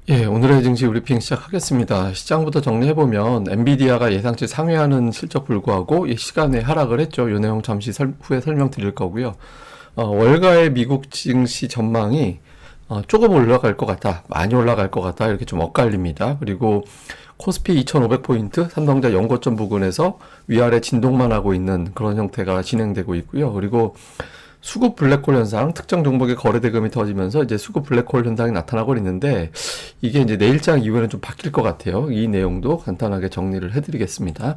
예, 오늘의 증시 브리핑 시작하겠습니다. 시장부터 정리해보면 엔비디아가 예상치 상회하는 실적 불구하고 이 시간에 하락을 했죠. 이 내용 잠시 후에 설명드릴 거고요. 월가의 미국 증시 전망이 조금 올라갈 것 같다, 많이 올라갈 것 같다, 이렇게 좀 엇갈립니다. 그리고 코스피 2500포인트, 삼성자 연고점 부근에서 위아래 진동만 하고 있는 그런 형태가 진행되고 있고요. 그리고 수급 블랙홀 현상, 특정 종목의 거래 대금이 터지면서 이제 수급 블랙홀 현상이 나타나고 있는데, 이게 이제 내일장 이후에는 좀 바뀔 것 같아요. 이 내용도 간단하게 정리를 해드리겠습니다.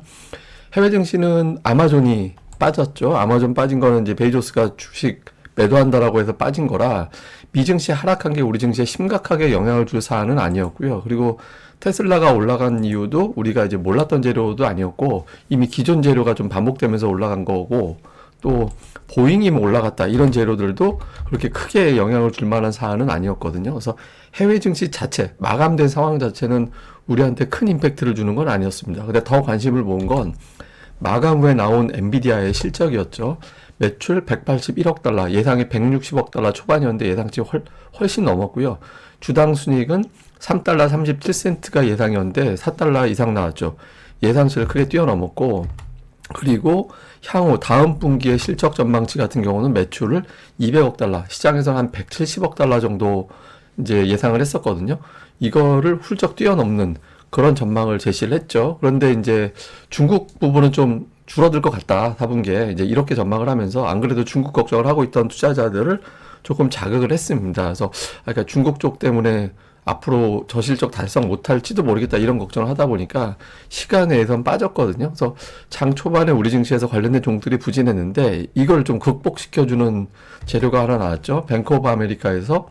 해외 증시는 아마존이 빠졌죠. 아마존 빠진 거는 이제 베이조스가 주식 매도한다라고 해서 빠진 거라, 미증시 하락한 게 우리 증시에 심각하게 영향을 줄 사안은 아니었고요. 그리고 테슬라가 올라간 이유도 우리가 이제 몰랐던 재료도 아니었고, 이미 기존 재료가 좀 반복되면서 올라간 거고, 또 보잉이 올라갔다, 이런 재료들도 그렇게 크게 영향을 줄 만한 사안은 아니었거든요. 그래서 해외 증시 자체, 마감된 상황 자체는 우리한테 큰 임팩트를 주는 건 아니었습니다. 근데 더 관심을 모은 건 마감 후에 나온 엔비디아의 실적이었죠. 매출 181억 달러, 예상이 160억 달러 초반이었는데 예상치 훨씬 넘었고요. 주당 순이익은 3달러 37센트가 예상이었는데 4달러 이상 나왔죠. 예상치를 크게 뛰어넘었고, 그리고 향후 다음 분기의 실적 전망치 같은 경우는 매출을 200억 달러, 시장에서 한 170억 달러 정도 이제 예상을 했었거든요. 이거를 훌쩍 뛰어넘는 그런 전망을 제시를 했죠. 그런데 이제 중국 부분은 좀 줄어들 것 같다, 4분기에. 이제 이렇게 전망을 하면서, 안 그래도 중국 걱정을 하고 있던 투자자들을 조금 자극을 했습니다. 그래서 그러니까 중국 쪽 때문에 앞으로 저 실적 달성 못할지도 모르겠다, 이런 걱정을 하다 보니까 시간에선 빠졌거든요. 그래서 장 초반에 우리 증시에서 관련된 종들이 부진했는데, 이걸 좀 극복시켜주는 재료가 하나 나왔죠. 뱅크 오브 아메리카에서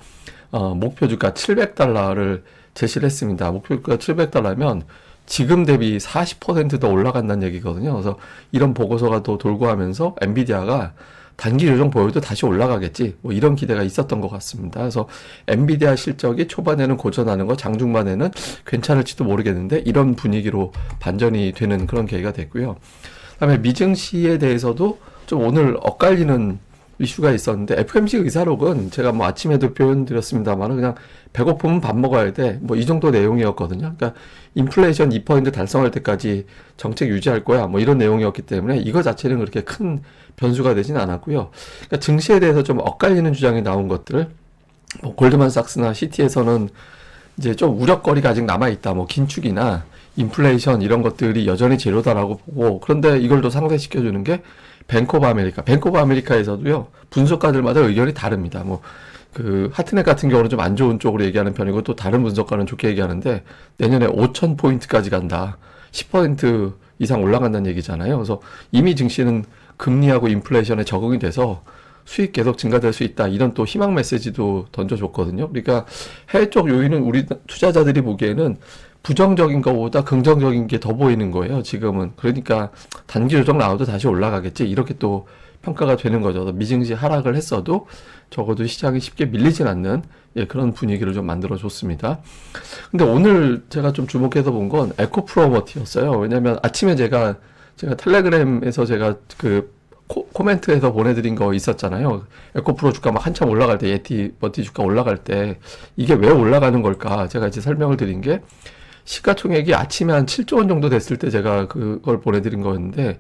목표 주가 700달러를 제시를 했습니다. 목표 주가 700달러면 지금 대비 40%더 올라간다는 얘기거든요. 그래서 이런 보고서가 또 돌고 하면서 엔비디아가 단기 요정 보여도 다시 올라가겠지, 뭐 이런 기대가 있었던 것 같습니다. 그래서 엔비디아 실적이 초반에는 고전하는 거, 장중반에는 괜찮을지도 모르겠는데, 이런 분위기로 반전이 되는 그런 계기가 됐고요. 그다음에 미증시에 대해서도 좀 오늘 엇갈리는 이슈가 있었는데, FMC 의사록은 제가 뭐 아침에도 표현드렸습니다만 그냥 배고프면 밥 먹어야 돼, 뭐 이 정도 내용이었거든요. 그러니까 인플레이션 2% 달성할 때까지 정책 유지할 거야, 뭐 이런 내용이었기 때문에 이거 자체는 그렇게 큰 변수가 되진 않았고요. 그러니까 증시에 대해서 좀 엇갈리는 주장이 나온 것들, 뭐 골드만삭스나 시티에서는 이제 좀 우려거리가 아직 남아있다, 뭐 긴축이나 인플레이션 이런 것들이 여전히 재료다라고 보고, 그런데 이걸 또 상쇄시켜주는 게 뱅크 오브 아메리카. 뱅크 오브 아메리카에서도요, 분석가들마다 의견이 다릅니다. 뭐 그 하트넷 같은 경우는 좀 안 좋은 쪽으로 얘기하는 편이고, 또 다른 분석가는 좋게 얘기하는데, 내년에 5,000포인트까지 간다, 10% 이상 올라간다는 얘기잖아요. 그래서 이미 증시는 금리하고 인플레이션에 적응이 돼서 수익 계속 증가될 수 있다, 이런 또 희망 메시지도 던져줬거든요. 그러니까 해외 쪽 요인은 우리 투자자들이 보기에는 부정적인 것보다 긍정적인 게 더 보이는 거예요, 지금은. 그러니까 단기 조정 나와도 다시 올라가겠지, 이렇게 또 평가가 되는 거죠. 미증시 하락을 했어도 적어도 시장이 쉽게 밀리진 않는, 그런 분위기를 좀 만들어 줬습니다. 근데 오늘 제가 좀 주목해서 본 건 에코프로머티였어요. 왜냐면 아침에 제가 텔레그램에서 제가 그 코멘트에서 보내드린 거 있었잖아요. 에코프로 주가 막 한참 올라갈 때, 예티버티 주가 올라갈 때 이게 왜 올라가는 걸까, 제가 이제 설명을 드린 게, 시가총액이 아침에 한 7조 원 정도 됐을 때 제가 그걸 보내드린 거였는데,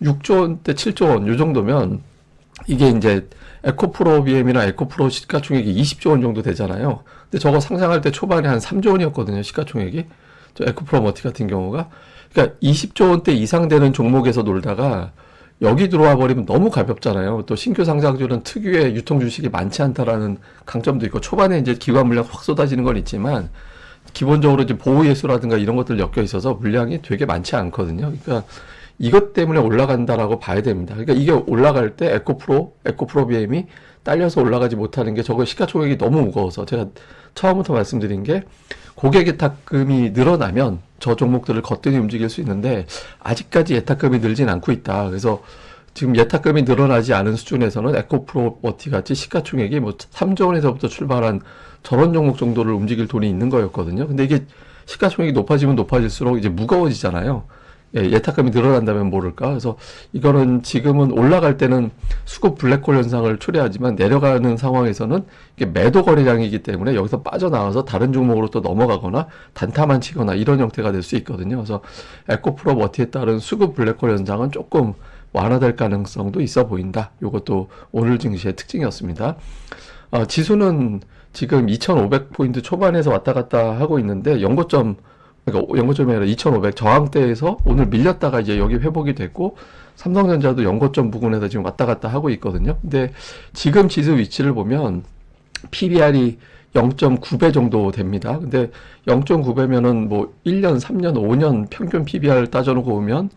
6조 원대 7조 원 요 정도면 이게 이제 에코프로 BM이나 에코프로 시가총액이 20조 원 정도 되잖아요. 근데 저거 상장할 때 초반에 한 3조 원이었거든요, 시가총액이. 저 에코프로 머티 같은 경우가. 그러니까 20조 원대 이상 되는 종목에서 놀다가 여기 들어와 버리면 너무 가볍잖아요. 또 신규 상장주는 특유의 유통 주식이 많지 않다라는 강점도 있고, 초반에 이제 기관 물량 확 쏟아지는 건 있지만 기본적으로 이제 보호 예수라든가 이런 것들 엮여 있어서 물량이 되게 많지 않거든요. 그러니까 이것 때문에 올라간다라고 봐야 됩니다. 그러니까 이게 올라갈 때 에코프로 BM이 딸려서 올라가지 못하는 게, 저거 시가총액이 너무 무거워서, 제가 처음부터 말씀드린 게, 고객 예탁금이 늘어나면 저 종목들을 거뜬히 움직일 수 있는데, 아직까지 예탁금이 늘진 않고 있다. 그래서 지금 예탁금이 늘어나지 않은 수준에서는 에코프로머티 같이 시가총액이 뭐 3조 원에서부터 출발한 저런 종목 정도를 움직일 돈이 있는 거였거든요. 근데 이게 시가총액이 높아지면 높아질수록 이제 무거워지잖아요. 예탁금이 늘어난다면 모를까. 그래서 이거는 지금은 올라갈 때는 수급 블랙홀 현상을 초래하지만 내려가는 상황에서는 이게 매도 거래량이기 때문에 여기서 빠져나와서 다른 종목으로 또 넘어가거나 단타만 치거나 이런 형태가 될 수 있거든요. 그래서 에코프로 머티에 따른 수급 블랙홀 현상은 조금 완화될 가능성도 있어 보인다. 이것도 오늘 증시의 특징이었습니다. 지수는 지금 2,500포인트 초반에서 왔다 갔다 하고 있는데 그러니까 연고점이 아니라 2,500 저항대에서 오늘 밀렸다가 이제 여기 회복이 됐고, 삼성전자도 연고점 부근에서 지금 왔다 갔다 하고 있거든요. 근데 지금 지수 위치를 보면 PBR이 0.9배 정도 됩니다. 근데 0.9배면은 뭐 1년, 3년, 5년 평균 PBR 따져놓고 보면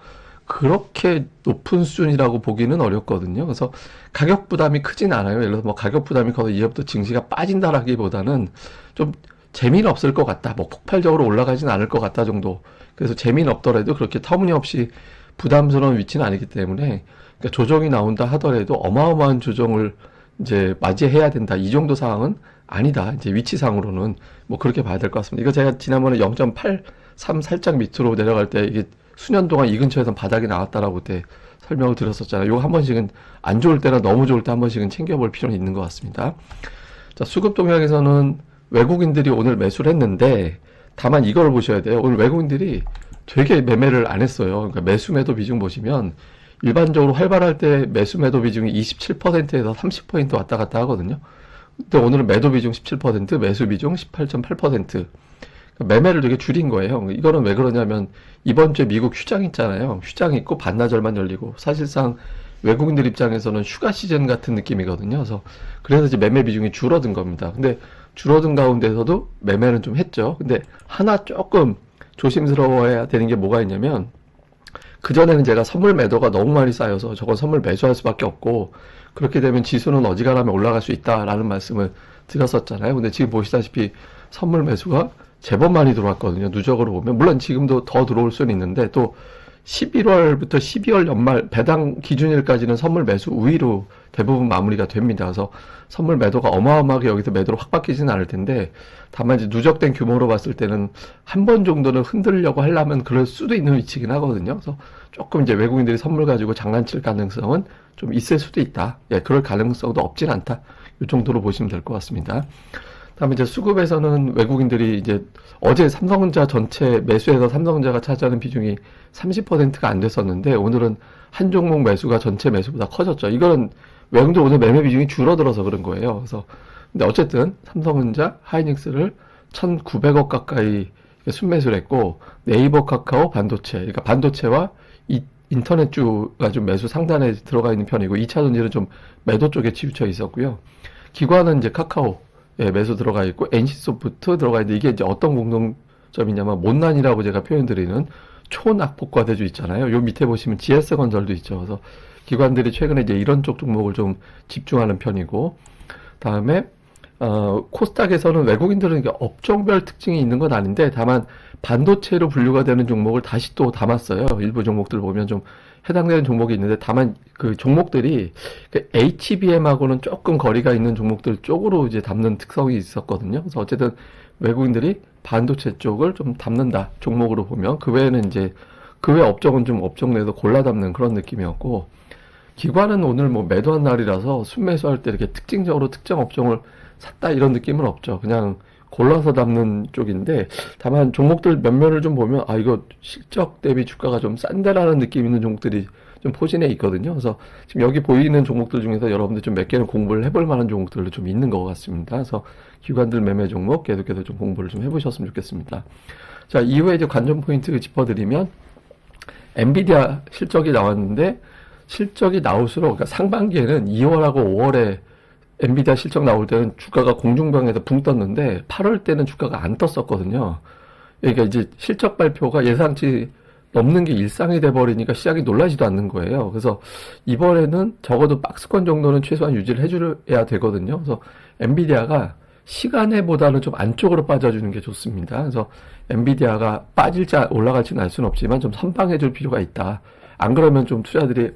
그렇게 높은 수준이라고 보기는 어렵거든요. 그래서 가격 부담이 크진 않아요. 예를 들어서 뭐 가격 부담이 커서 이제부터 증시가 빠진다라기보다는 좀 재미는 없을 것 같다. 뭐 폭발적으로 올라가진 않을 것 같다 정도. 그래서 재미는 없더라도 그렇게 터무니없이 부담스러운 위치는 아니기 때문에, 그러니까 조정이 나온다 하더라도 어마어마한 조정을 이제 맞이해야 된다. 이 정도 상황은 아니다. 이제 위치상으로는 뭐 그렇게 봐야 될 것 같습니다. 이거 제가 지난번에 0.83 살짝 밑으로 내려갈 때 이게 수년 동안 이 근처에서 바닥이 나왔다라고 그때 설명을 드렸었잖아요. 이거 한 번씩은 안 좋을 때나 너무 좋을 때 한 번씩은 챙겨볼 필요는 있는 것 같습니다. 자, 수급 동향에서는 외국인들이 오늘 매수를 했는데, 다만 이걸 보셔야 돼요. 오늘 외국인들이 되게 매매를 안 했어요. 그러니까 매수 매도 비중 보시면 일반적으로 활발할 때 매수 매도 비중이 27%에서 30% 왔다 갔다 하거든요. 근데 오늘은 매도 비중 17%, 매수 비중 18.8%. 그러니까 매매를 되게 줄인 거예요. 이거는 왜 그러냐면 이번 주에 미국 휴장 있잖아요. 휴장 있고 반나절만 열리고, 사실상 외국인들 입장에서는 휴가 시즌 같은 느낌이거든요. 그래서 이제 매매 비중이 줄어든 겁니다. 근데 줄어든 가운데서도 매매는 좀 했죠. 근데 하나 조금 조심스러워해야 되는 게 뭐가 있냐면, 그전에는 제가 선물 매도가 너무 많이 쌓여서 저건 선물 매수할 수밖에 없고, 그렇게 되면 지수는 어지간하면 올라갈 수 있다라는 말씀을 드렸었잖아요. 근데 지금 보시다시피 선물 매수가 제법 많이 들어왔거든요. 누적으로 보면. 물론 지금도 더 들어올 수는 있는데, 또 11월부터 12월 연말 배당 기준일까지는 선물 매수 우위로 대부분 마무리가 됩니다. 그래서 선물 매도가 어마어마하게 여기서 매도로 확 바뀌지는 않을 텐데, 다만 이제 누적된 규모로 봤을 때는 한 번 정도는 흔들려고 하려면 그럴 수도 있는 위치긴 하거든요. 그래서 조금 이제 외국인들이 선물 가지고 장난칠 가능성은 좀 있을 수도 있다. 예, 그럴 가능성도 없진 않다. 이 정도로 보시면 될 것 같습니다. 다음에 이제 수급에서는 외국인들이 이제 어제 삼성전자 전체 매수에서 삼성전자가 차지하는 비중이 30%가 안 됐었는데, 오늘은 한 종목 매수가 전체 매수보다 커졌죠. 이거는 외국인들 오늘 매매 비중이 줄어들어서 그런 거예요. 그래서 근데 어쨌든 삼성전자, 하이닉스를 1,900억 가까이 순매수를 했고, 네이버, 카카오, 반도체, 그러니까 반도체와 이 인터넷주가 좀 매수 상단에 들어가 있는 편이고, 2차 전지는 좀 매도 쪽에 치우쳐 있었고요. 기관은 이제 카카오 매수 들어가 있고, NC소프트 들어가 있는데, 이게 이제 어떤 공통점이냐면 못난이라고 제가 표현드리는 초낙폭과 대주 있잖아요. 요 밑에 보시면 GS건설도 있죠. 그래서 기관들이 최근에 이제 이런 쪽 종목을 좀 집중하는 편이고, 다음에 코스닥에서는 외국인들은 이게 업종별 특징이 있는 건 아닌데, 다만 반도체로 분류가 되는 종목을 다시 또 담았어요. 일부 종목들 보면 좀 해당되는 종목이 있는데, 다만 그 종목들이 HBM하고는 조금 거리가 있는 종목들 쪽으로 이제 담는 특성이 있었거든요. 그래서 어쨌든 외국인들이 반도체 쪽을 좀 담는다, 종목으로 보면. 그 외에는 이제 그 외 업종은 좀 업종 내에서 골라 담는 그런 느낌이었고, 기관은 오늘 뭐 매도한 날이라서 순매수할 때 이렇게 특징적으로 특정 업종을 샀다 이런 느낌은 없죠. 그냥 골라서 담는 쪽인데, 다만 종목들 몇몇을 좀 보면 이거 실적 대비 주가가 좀 싼데라는 느낌 있는 종목들이 좀 포진해 있거든요. 그래서 지금 여기 보이는 종목들 중에서 여러분들 좀 몇 개는 공부를 해볼 만한 종목들도 좀 있는 것 같습니다. 그래서 기관들 매매 종목 계속해서 좀 공부를 좀 해보셨으면 좋겠습니다. 자, 이후에 이제 관전 포인트 짚어드리면, 엔비디아 실적이 나왔는데, 실적이 나올수록, 그러니까 상반기에는 2월하고 5월에 엔비디아 실적 나올 때는 주가가 공중병에서 붕 떴는데, 8월 때는 주가가 안 떴었거든요. 그러니까 이제 실적 발표가 예상치 넘는 게 일상이 돼버리니까 시장이 놀라지도 않는 거예요. 그래서 이번에는 적어도 박스권 정도는 최소한 유지를 해줘야 되거든요. 그래서 엔비디아가 시간에보다는 좀 안쪽으로 빠져주는 게 좋습니다. 그래서 엔비디아가 빠질지 올라갈지는 알 수는 없지만 좀 선방해줄 필요가 있다. 안 그러면 좀 투자들이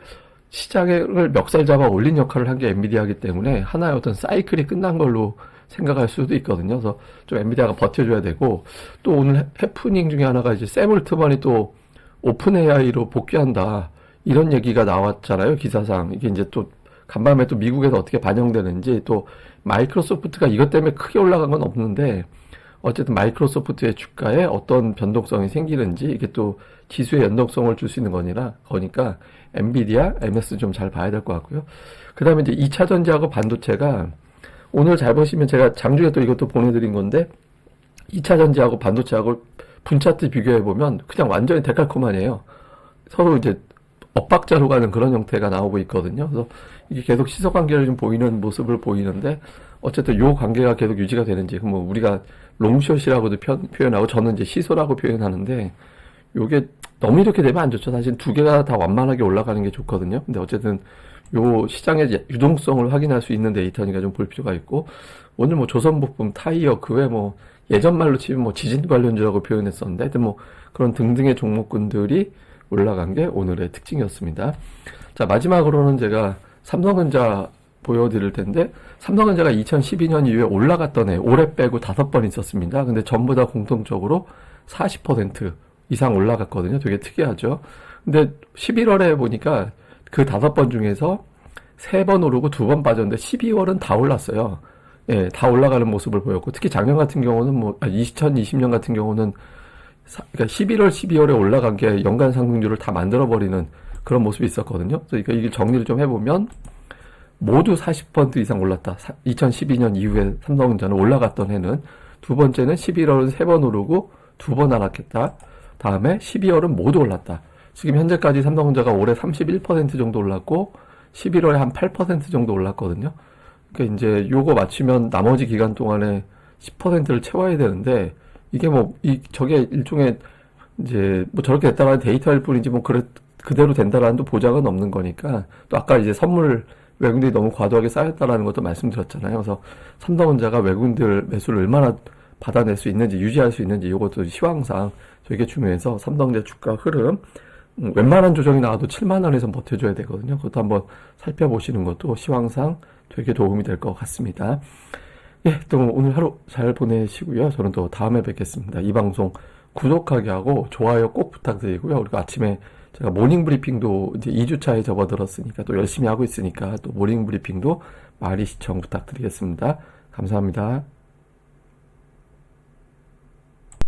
시장을 멱살 잡아 올린 역할을 한 게 엔비디아이기 때문에 하나의 어떤 사이클이 끝난 걸로 생각할 수도 있거든요. 그래서 좀 엔비디아가 버텨줘야 되고, 또 오늘 해프닝 중에 하나가 이제 샘 올트먼이 또 오픈 AI로 복귀한다. 이런 얘기가 나왔잖아요, 기사상. 이게 이제 또 간밤에 또 미국에서 어떻게 반영되는지, 또 마이크로소프트가 이것 때문에 크게 올라간 건 없는데 어쨌든 마이크로소프트의 주가에 어떤 변동성이 생기는지, 이게 또 지수의 연동성을 줄 수 있는 거니까 엔비디아, MS 좀 잘 봐야 될 것 같고요. 그 다음에 이제 2차 전지하고 반도체가 오늘 잘 보시면, 제가 장중에 또 이것도 보내드린 건데 2차 전지하고 반도체하고 분차트 비교해보면 그냥 완전히 데칼코마니에요. 서로 이제 엇박자로 가는 그런 형태가 나오고 있거든요. 그래서 이게 계속 시속 관계를 좀 보이는 모습을 보이는데, 어쨌든 요 관계가 계속 유지가 되는지, 뭐 우리가 롱숏이라고도 표현하고 저는 이제 시소라고 표현하는데, 요게 너무 이렇게 되면 안 좋죠. 사실 두 개가 다 완만하게 올라가는 게 좋거든요. 근데 어쨌든 요 시장의 유동성을 확인할 수 있는 데이터니까 좀 볼 필요가 있고, 오늘 뭐 조선부품, 타이어, 그 외 뭐 예전 말로 치면 뭐 지진 관련주라고 표현했었는데, 하여튼 뭐 그런 등등의 종목군들이 올라간 게 오늘의 특징이었습니다. 자, 마지막으로는 제가 삼성전자 보여드릴 텐데, 삼성전자가 2012년 이후에 올라갔던 해, 올해 빼고 5번 있었습니다. 근데 전부 다 공통적으로 40% 이상 올라갔거든요. 되게 특이하죠. 근데 11월에 보니까 그 5번 중에서 3번 오르고 2번 빠졌는데 12월은 다 올랐어요. 예, 다 올라가는 모습을 보였고, 특히 작년 같은 경우는 2020년 같은 경우는 그러니까 11월, 12월에 올라간 게 연간 상승률을 다 만들어버리는 그런 모습이 있었거든요. 그러니까 이게 정리를 좀 해보면 모두 40% 이상 올랐다. 2012년 이후에 삼성전자는 올라갔던 해는, 두 번째는 11월은 3번 오르고 2번 하락했다. 다음에 12월은 모두 올랐다. 지금 현재까지 삼성전자가 올해 31% 정도 올랐고 11월에 한 8% 정도 올랐거든요. 그러니까 이제 요거 맞추면 나머지 기간 동안에 10%를 채워야 되는데, 이게 저게 일종의 이제 뭐 저렇게 됐다라는 데이터일 뿐이지 뭐 그대로 된다라는 또 보장은 없는 거니까. 또 아까 이제 선물 외국인들이 너무 과도하게 쌓였다라는 것도 말씀드렸잖아요. 그래서 삼성전자가 외국인들 매수를 얼마나 받아낼 수 있는지, 유지할 수 있는지, 이것도 시황상 되게 중요해서 삼성전자 주가 흐름, 웬만한 조정이 나와도 7만 원에서 버텨줘야 되거든요. 그것도 한번 살펴보시는 것도 시황상 되게 도움이 될 것 같습니다. 예, 또 오늘 하루 잘 보내시고요. 저는 또 다음에 뵙겠습니다. 이 방송 구독하기 하고 좋아요 꼭 부탁드리고요. 그리고 아침에 제가 모닝 브리핑도 이제 2주차에 접어들었으니까 또 열심히 하고 있으니까 또 모닝 브리핑도 많이 시청 부탁드리겠습니다. 감사합니다.